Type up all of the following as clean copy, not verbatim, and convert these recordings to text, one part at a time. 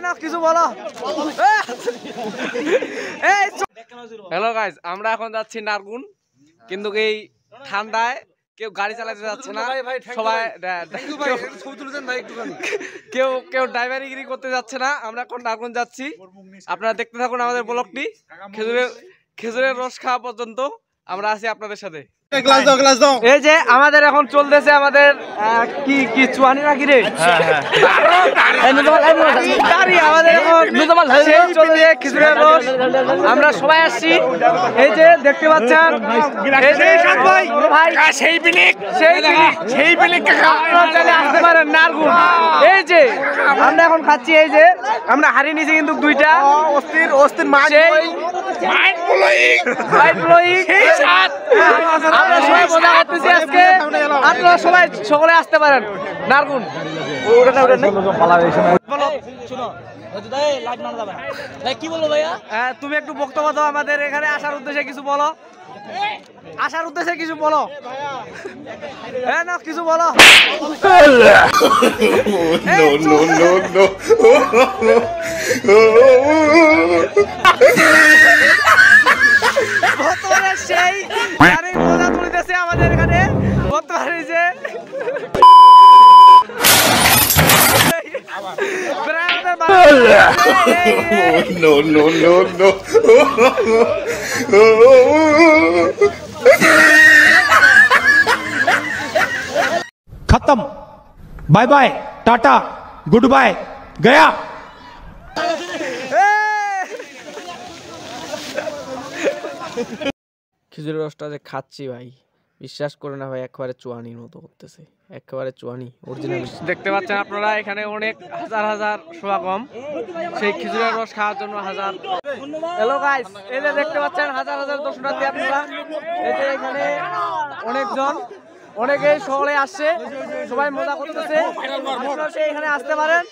না কিছু বলো। হ্যালো গাইস, আমরা এখন যাচ্ছি নারগুন, কিন্তু এই ঠান্ডায় কেউ গাড়ি চালাতে যাচ্ছে না, সবাই কেউ ড্রাইভারিগিরি করতে যাচ্ছে না। আমরা এখন নারগুন যাচ্ছি, আপনারা দেখতে থাকুন আমাদের ব্লগটি। খেজুরের রস খাওয়া পর্যন্ত আমরা আছি আপনাদের সাথে। এই যে আমাদের এখন চলতেছে আমাদের কি চুয়ানি নাকি রে, আমাদের এখন চলছে খেজুরের রস। আমরা সবাই আসছি, এই যে দেখতে পাচ্ছেন আসতে পারেন নারগুন। এই যে আমরা এখন খাচ্ছি, এই যে আমরা হারিয়ে নিয়েছি কিন্তু দুইটা অস্থির আমরা সবাই মজা করতেছি আজকে। আপনারা সবাই সকলে আসতে পারেন নারগুন। তুমি একটু বক্তব্য দাও, আমাদের এখানে আসার উদ্দেশ্যে কিছু বলো। না কিছু বলো। বর্তমানে সেই মজা তুলতেছে আমাদের এখানে। বর্তমানে যে खत्म, bye bye, tata, goodbye, गया। খেজুরের রসটা যে খাচ্ছি ভাই, বিশ্বাস করে না ভাই, একেবারে চুয়ানির মতো করতেছে, একেবারে চুয়ানি অরিজিনাল। দেখতে পাচ্ছেন আপনারা এখানে অনেক হাজার হাজার সমাগম সেই খেজুরের রস খাওয়ার জন্য হাজার। হ্যালো গাইস, এই যে দেখতে পাচ্ছেন হাজার হাজার দর্শনার্থী আপনারা। এই যে এখানে অনেকেই সকলে আসছে, সবাই মজা করতেছে। আপনারা এখানে আসতে পারেন।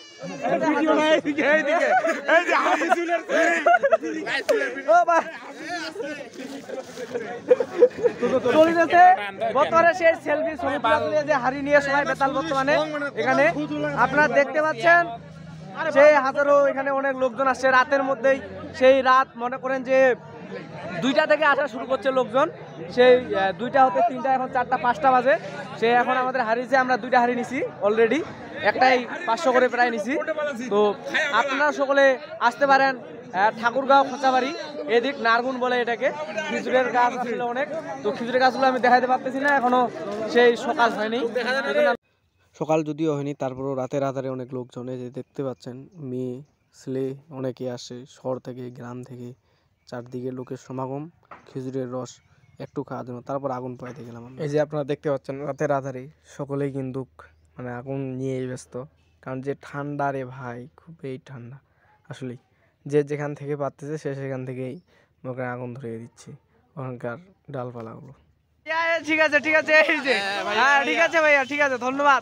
বর্তমানে সেই সেলফি যে হারি নিয়ে সবাই বেতাল বর্তমানে এখানে আপনারা দেখতে পাচ্ছেন। সেই হাজারো এখানে অনেক লোকজন আসছে রাতের মধ্যেই। সেই রাত মনে করেন যে 2টা থেকে আসা শুরু করছে লোকজন, সেই 2টা হতে 3টা, এখন 4টা 5টা বাজে। সে এখন আমাদের হারিয়েছে, আমরা 2টা হারিয়ে নিছি অলরেডি, একটাই 500 করে প্রায় নিছি। তো আপনারা সকলে আসতে পারেন ঠাকুরগাঁও খোঁচাবাড়ি, এদিক নারগুন বলে এটাকে। খেজুরের গাছ আসলে অনেক, তো খেজুরের গাছগুলো আমি দেখাতে পারতেছি না, এখনো সেই সকাল হয়নি। সকাল যদিও হয়নি, তারপরও রাতের আধারে অনেক লোকজন, এই যে দেখতে পাচ্ছেন, মেয়ে ছেলে অনেকে আসে, শহর থেকে গ্রাম থেকে, চারদিকে লোকের সমাগম খেজুরের রস একটু খাওয়ার জন্য। তারপর আগুন পোহাইতে গেলাম। এই যে আপনারা দেখতে পাচ্ছেন রাতের আধারে সকলেই কিন্তু মানে আগুন নিয়েই ব্যস্ত, কারণ যে ঠান্ডা রে ভাই, খুবই ঠান্ডা আসলেই। যে যেখান থেকে পারতেছে সে সেখান থেকেই মুখে আগুন ধরিয়ে দিচ্ছে ওখানকার ডালপালাগুলো। ঠিক আছে ঠিক আছে, এই যে হ্যাঁ ঠিক আছে ভাইয়া, ঠিক আছে, ধন্যবাদ।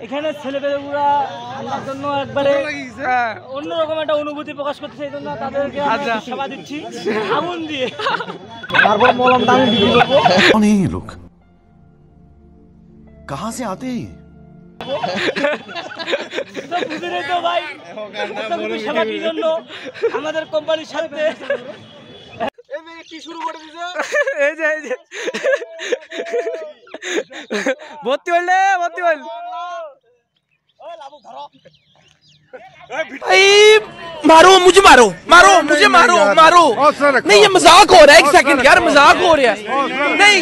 এখানে ছেলেপেলেগুলা ঠান্ডার জন্য একবারে অন্যরকম একটা অনুভূতি প্রকাশ করছে, এই জন্য তাদেরকে সেবা দিচ্ছি আগুন দিয়ে। তারপর মলম দামি বিক্রি করবো। कौन है ये लोग, कहाँ से आते हैं? ভাই সেবাটির জন্য আমাদের কোম্পানির সাথে কি শুরু করে দিছে। এই যে ভর্তি হইল। मारो मुझे, मारो मुझे, मारो नहीं, ये मजाक हो रहा है। एक सेकंड यार, मजाक हो रहा है नहीं।